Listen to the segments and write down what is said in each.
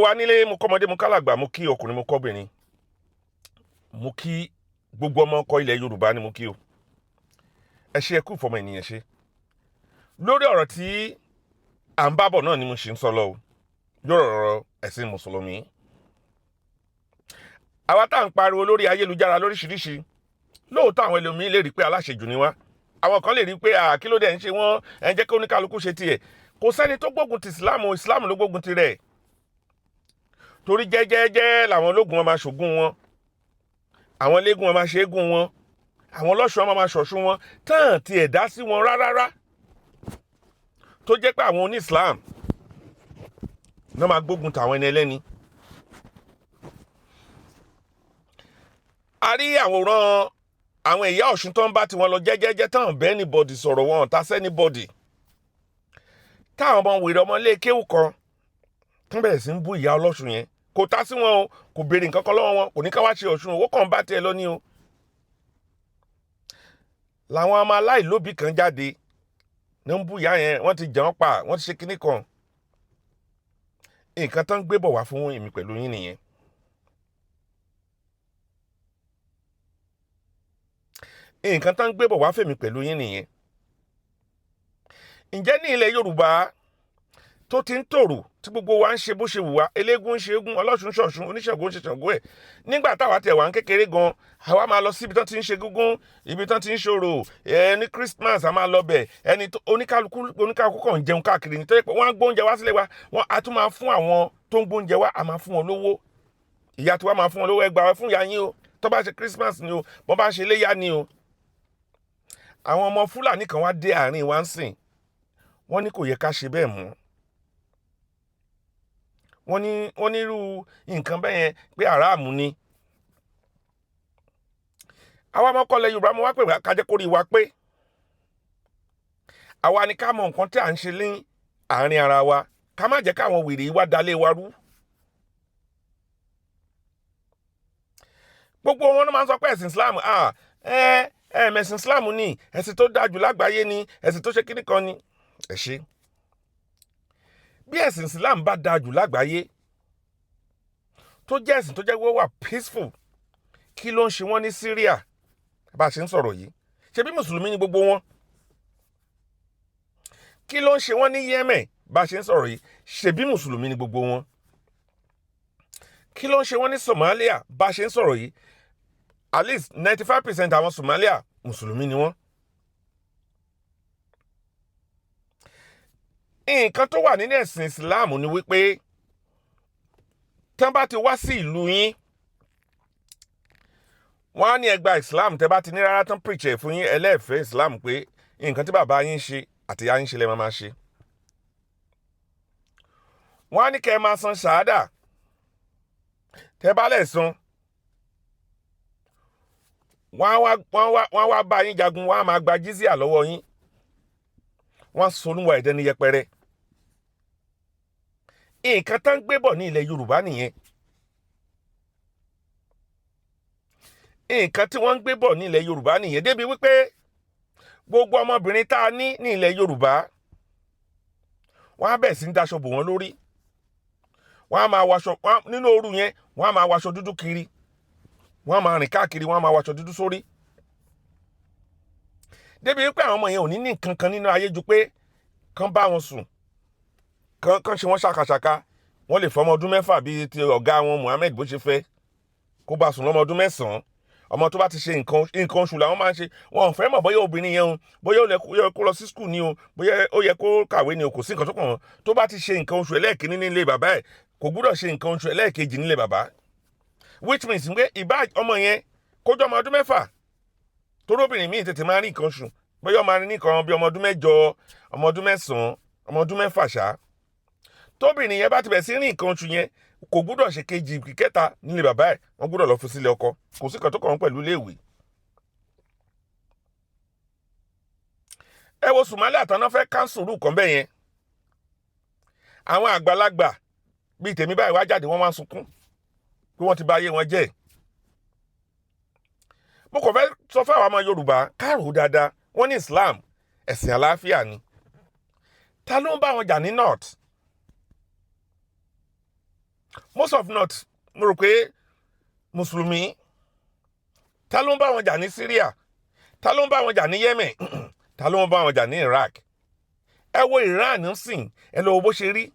gbogbo wa nílé mo kọ́mọdé mo kálàgbà mo kí ọkùnrin mo kọ́bìnrin mo kí gbogbo ọmọ ọkọ ilẹ̀ Yorùbá ni mo kí o ẹ ṣé ẹ kú fọmọ ènìyàn ṣe lórí ọ̀rọ̀ tí à ń bábọ̀ náà ni mo ṣe ń sọ lọ o lórí ọ̀rọ̀ ẹ̀sìn mùsùlùmí àwa tá à ń pariwo lórí ayélujára lóríṣiríṣi lóòótọ́ àwọn ẹlòmíín lè rí pé aláṣejù ni wá àwọn kan lè rí pé kí ló dé ń ṣe wọ́n ẹ jẹ́ kí oníkálukú ṣe tiẹ̀ kò sẹ́ni tó gbógun ti Islam ló gbógun ti rẹ̀ torí jẹ́jẹ́jẹ́ làwọn ológun wọn máa ṣògùn wọn àwọn eléégún wọn máa ṣe égún wọn àwọn ọlọ́ṣun wọn máa ṣọ̀ṣun wọn tán ti ẹ̀dá sí wọn rárá tó jẹ́ pé àwọn oní-Islam náà máa gbógun tàwọn ẹni ẹlẹ́ni. a rí àwòrán àwọn ìyá Ọ̀ṣun tó ń bá tiwọn lọ jẹ́jẹ́jẹ́ tán bẹ́ẹ̀ ní bọ́dì sọ̀rọ̀ wọn ta sẹ́ni bọ́dì táwọn ọmọ wèrè ọmọ ilé kéwù kan tún bẹ̀rẹ̀ sí ń bú ìyá ọlọ́ṣun yẹn kò tá sí wọn o kò béèrè nǹkan kan lọ́wọ́ wọn kò ní ká wá ṣe Ọ̀ṣun owó kan bá tiẹ̀ lọ ní o. làwọn ọmọ aláìlóbìí kan jáde ní ń bú ìyá yẹn wọ́n ti jẹun pa wọ́n ti ṣe kinní kan nǹkan tán ń gbé bọ̀ wá fún èmi pẹ̀lú yín nìyẹn. nǹkan tán ń gbé bọ̀ wá fèmí pẹ̀lú yín nìyẹn. ǹjẹ́ ní ilẹ̀ Yorùbá tó ti ń tòrò tí gbogbo wa ń ṣe bó ṣe wù wá eléégún ń ṣe égún ọlọ́ṣun ṣọ̀ṣun oníṣègùn ń ṣe ṣàngó ẹ̀ nígbà táwa tẹ̀ wá ń kékeré gan àwa máa lọ sí ibi tán ti ń ṣe gúngún ibi tán ti ń ṣòro ní Christmas a máa lọ bẹ̀ ẹni oníkálukú kàn ń jẹun káàkiri ní tó yẹ pé wọ́n á gbóúnjẹ wá sílé wa wọ́n á tún máa fún àwọn tó ń gbóúnjẹ wá a máa fún wọn lówó ìyá tiwa máa fún wọn lówó ẹgbàá fún ìyá yín o tó bá ṣe Christmas ni o bọ́n bá ṣe léyà ni o. àwọn ọmọ Fúlàní kan wá dé àárín wa ń sìn wọ́n ní kò yẹ ká ṣe bẹ́ẹ̀ mọ́ wọ́n ní irú nǹkan bẹ́ẹ̀ yẹn pé àràmù ni. àwa ọmọkọlẹ̀ Yorùbá mo wá pè kájẹ́ kórìí wa pé àwa ni ká mọ nǹkan tí à ń ṣe ní àárín ara wa ká má jẹ́ káwọn wèrè wá dalé wa rú. gbogbo wọn ló máa ń sọ pé ẹ̀sìn Islam ẹ̀sìn Islam ni ẹ̀sìn tó dáa jù lágbàáyé ni ẹ̀sìn tó ṣe kíní kan ni ẹ ṣe. bí ẹ̀sìn Islam bá dáa jù lágbàáyé tó jẹ́ ẹ̀sìn tó jẹ́ wọ́n wà peaceful kí ló ń ṣe wọ́n ní Syria bá a ṣe ń sọ̀rọ̀ yìí ṣe bí mùsùlùmí ni gbogbo wọn. kí ló ń ṣe wọ́n ní Yemen bá a ṣe ń sọ̀rọ̀ yìí ṣe bí mùsùlùmí ni gbogbo wọn. kí ló ń ṣe wọ́n ní Somalia bá a ṣe ń sọ̀rọ̀ yìí at least 95% àwọn Somalia mùsùlùmí ni wọ́n. nǹkan tó wà nínú ẹ̀sìn Islam ni wípé tán bá ti wá sí ìlú yín wọ́n á ní ẹgbà Islam tẹ́ bá ti ní rárá tán preach ẹ̀ fún yín ẹlẹ́ẹ̀fẹ́ Islam pé nǹkan tí bàbá yín ṣe àti ìyá yín ṣe lẹ́ máa ṣe. wọ́n á ní kẹ́ ẹ máa san ṣàádà tẹ́ bá lẹ̀ san wọ́n wá bá yín jagun wọ́n á máa gba jizíà lọ́wọ́ yín wọ́n solúwa ẹ̀dẹ́ ní yẹpẹrẹ. nǹkan tán ń gbé bọ̀ ní ilẹ̀ Yorùbá nìyẹn. nǹkan tí wọ́n ń gbé bọ̀ ní ilẹ̀ Yorùbá nìyẹn débi wípé gbogbo ọmọbìnrin tá a ní ní ilẹ̀ Yorùbá wọ́n á bẹ̀ sí ń daṣọ bò wọ́n lórí wọ́n á máa waṣọ nínú ooru yẹn wọ́n á máa waṣọ dúdú kiri wọ́n á máa rìn káàkiri wọ́n á máa waṣọ dúdú sórí. débi wípé àwọn ọmọ yẹn ò ní nǹkan kan nínú ayé ju pé kán bá wọn sùn kán ṣe wọ́n ṣàkàṣàkà wọ́n lè fọmọ ọdún mẹ́fà bíi ti ọ̀gá wọn Muhammed bó ṣe fẹ́ kó bá sùn lọ́mọ ọdún mẹ́sàn-án ọmọ tó bá ti ṣe nǹkan oṣù làwọn máa ń ṣe wọn ò fẹ́ mọ̀ bóyá obìnrin yẹn o bóyá ó yẹ kó lọ sí skul ni o bóyá ó yẹ kó kàwé ni o kò sí nǹkan tó kàn wọ́n tó bá ti ṣe nǹkan oṣù ẹlẹ́ẹ̀kínní nílé bàbá ẹ̀ kò gbúdọ̀ ṣe nǹkan oṣù ẹlẹ́ẹ̀kejì nílé bàbá which means pé ìbá ọmọ yẹn kójọ́ ọmọ ọdún mẹ́fà torobìnrin míì tètè máa rí nǹkan oṣù bóyá ọmọ rí nìkan bí ọmọ ọdún mẹ́jọ ọmọ ọdún mẹ́sàn-án ọmọ ọdún mẹ́fà ṣá tóbìnrin yẹn bá ti bẹ̀ sí rí nǹkan oṣù yẹn kò gbúdọ̀ ṣe kejì kẹta nílé bàbá ẹ̀ wọ́n gbúdọ̀ lọ fún sílé ọkọ kò sí kan tó kàn wọ́n pẹ̀lú iléèwé. ẹ wo Somalia àtàná fẹ́ káńsùlù kan bẹ́ẹ̀ yẹn àwọn àgbàlagbà bíi tèmi báyìí wá jáde wọ́n máa ń sunkún pé wọ́n ti bà ayé wọn jẹ́. mo kàn fẹ́ sọ fún àwọn ọmọ Yorùbá káàrò dáadáa wọ́n ní Islam ẹ̀sìn àlàáfíà ni ta ló ń bá wọn jà ní north most of not mo rò pé mùsùlùmí ta ló ń bá wọn jà ní Syria, ta ló ń bá wọn jà ní Yemen ta ló ń bá wọn jà ní Iraq. Ẹ wo Iran ń sìn, ẹ lọ wo bó ṣe rí.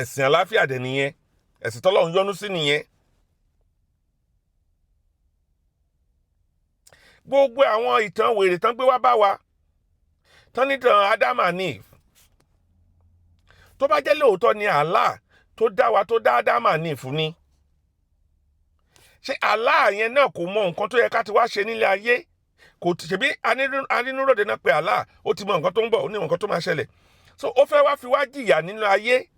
Ẹ̀sìn àlàáfíà dẹ̀ nìyẹn, ẹ̀sìn tọ́lọ́run yọ́nú sí nìyẹn. Gbogbo àwọn ìtàn wèrè tán gbé wá bá wa, tán nítàn Adam and Eve, tó bá jẹ́ lóòótọ́ ni Allah tó dá wa, tó dá Adam and Eve ni, ṣé Allah yẹn náà kò mọ nǹkan tó yẹ ká ti wá ṣe nílé ayé? Kò ṣebí anínúròde náà pé Allah ó ti mọ nǹkan tó ń bọ̀, ó ní nǹkan tó máa ṣẹlẹ̀. So ó fẹ́ wá fi wá jìyà nínú ayé,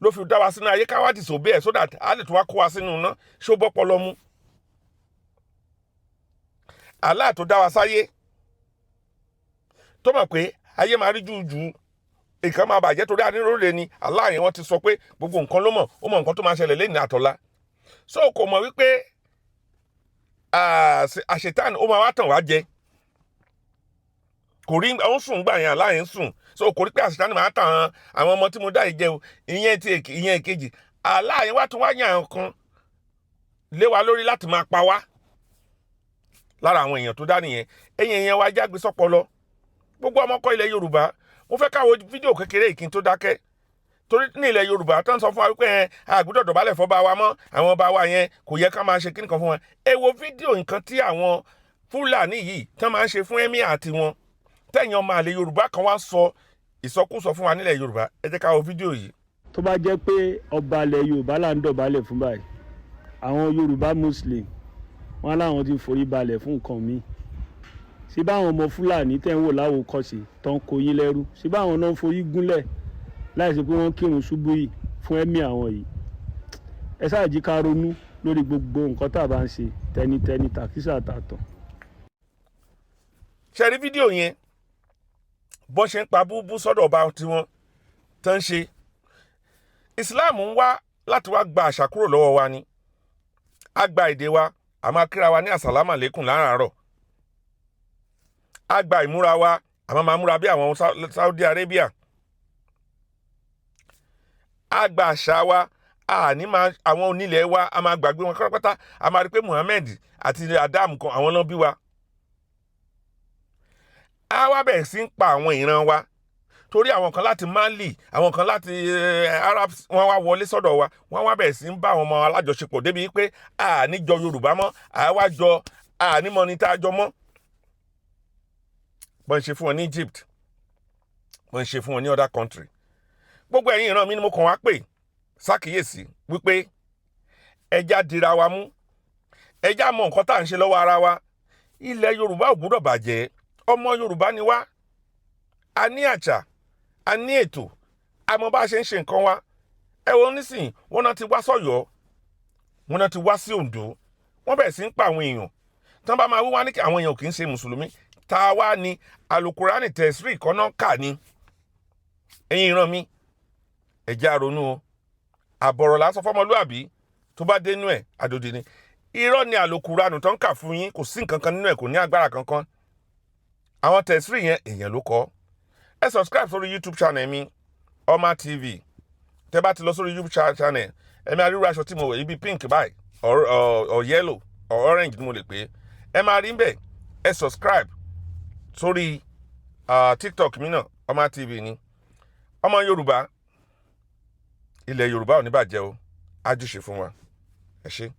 ló fi dá wa sínú ayé ká wá disobey ẹ̀ so that a lè tún wá kó wa sínú iná. Ṣé ó bọ́pọlọ mu? Allah tó dá wa sáyé tó mọ̀ pé ayé máa rí jújù, nǹkan máa bàjẹ́ torí anínúròde ni Allah yẹn wọ́n ti sọ pé gbogbo nǹkan ló mọ̀, ó mọ nǹkan tó máa ṣẹlẹ̀ lẹ́yìn àtọ̀la. So kò mọ̀ wípé àṣetán ó máa wá tàn wá jẹ. Kò rí ó ń sùn gbà yẹn, Allah yẹn ń sùn. So kò rí pé àṣetán máa tàn àwọn ọmọ tí mo dá yìí jẹ o. Ìyẹn èkejì, Allah yẹn wá tún wá yàn kan lé wa lórí láti máa pa wá. Lára àwọn èèyàn tó dá nìyẹn. Èèyàn wa jágbe sọ́pọlọ. Gbogbo ọmọkọ ilẹ̀ Yorùbá, mo fẹ́ ká wo fídíò kékeré yìí kí n tó dákẹ́. Torí ní ilẹ̀ Yorùbá tó ń sọ fún wa wípé a gbọ́dọ̀ dọ̀bálẹ̀ fọ́ba wa mọ́, àwọn ọba wa yẹn kò yẹ ká máa ṣe kíní kan fún wọn. Ẹ wo fídíò nǹkan tí àwọn Fúlàní yìí tán máa ń ṣe fún Emir àti wọn. Tẹ̀yìn ọmọ àlè Yorùbá kan wá sọ ìsọkúsọ fún wa nílẹ̀ Yorùbá. Ẹ jẹ́ ká wo fídíò yìí. Tó bá jẹ́ pé ọba ilẹ̀ Yorùbá là ń dọ̀bálẹ̀ fún báyìí, àwọn Yorùbá Muslim wọn láwọn ti forí balẹ̀ fún nǹkan míì. Sí báwọn ọmọ Fúlàní tẹ̀ ń wò láwòkọ́ṣe tó ń kó yín lẹ́rú, sí báwọn náà ń forí gúnlẹ̀ láìsí pé wọ́n kírun ṣubú yìí fún ẹ̀mí àwọn yìí. Ẹ ṣáà jí ká ronú lórí gbogbo nǹkan tá a bá ń ṣe tẹnitẹni tàkísà tààtọ̀. Ṣé rí fídíò yẹn bọ́n ṣe ń pa búbú sọ́dọ̀ ọba tiwọn tó ń ṣe? Islam ń wá láti wá gba àṣà kúrò lọ́wọ́ wa ni. A gba èdè wa, a máa kíra wa ní àsàlámù àlékùm láràárọ̀. A gba ìmúra wa, a máa múra bí àwọn Saudi Arabia. A gba àṣà wa, àwọn onílẹ̀ wa, a máa gbàgbé wọn pátápátá. A máa rí pé Muhammad àti Adam kan àwọn náà bí wa. A wá bẹ̀rẹ̀ sí ń pa àwọn ìran wa torí àwọn kan láti Mali, àwọn kan láti Arabs wọ́n wá wọlé sọ́dọ̀ wa, wọ́n wá bẹ̀rẹ̀ sí ń bá àwọn ọmọ alájọṣepọ̀ débi pé a ní jọ Yorùbá mọ́, a wá jọ a ní mọ́ ní tá a jọ mọ́. Bọ́n ṣe fún wọn ní Egypt, bọ́n ṣe fún wọn ní other country. Gbogbo ẹ̀yin ìran mi ni mo kàn wá pè sákìyèsí wípé ẹja dira wa mú, ẹja mọ nǹkan tá à ń ṣe lọ́wọ́ ara wa. Ilẹ̀ Yorùbá ò gbúdọ̀ bàjẹ́, ọmọ Yorùbá ni wá, a ní àṣà, a ní ètò, a mọ bá a ṣe ń ṣe nǹkan wa. Ẹ wo nísìnyí, wọ́n náà ti wá sọ́yọ́, wọ́n náà ti wá sí Oǹdó, wọ́n bẹ̀rẹ̀ sí ń pa àwọn èèyàn. Tán bá máa wí wá ní kí àwọn èèyàn kì í ṣe mùsùlùmí, ta wá ní alukurani tẹ̀sírì kọ́nà kà ní. Ẹ̀yin ìran mi, ẹ̀jẹ̀ àrònú o, àbọ̀rọ̀ lásán fọmọlúàbí tó bá dénú ẹ̀ àdòdì ni. Irọ́ ni alukurani tó ń kà fún yín, kò sí nǹkan kan nínú ẹ̀, kò ní agbára kankan. Àwọn tẹ̀sírì yẹn èèyàn ló kọ́. Ẹ subscribe sórí YouTube channel mi, Oma TV. Tẹ́ bá ti lọ sórí YouTube channel, ẹ máa rí irú aṣọ tí mo wọ̀, ibi pink báyìí, or yellow, or orange ni mo lè pè. Ẹ máa rí bẹ́ẹ̀. Ẹ subscribe sórí TikTok mi náà, Oma TV ni. Ọmọ Yorùbá, ilẹ̀ Yorùbá ò ní bàjẹ́ o, ájúṣe fún wa. Ẹ ṣé.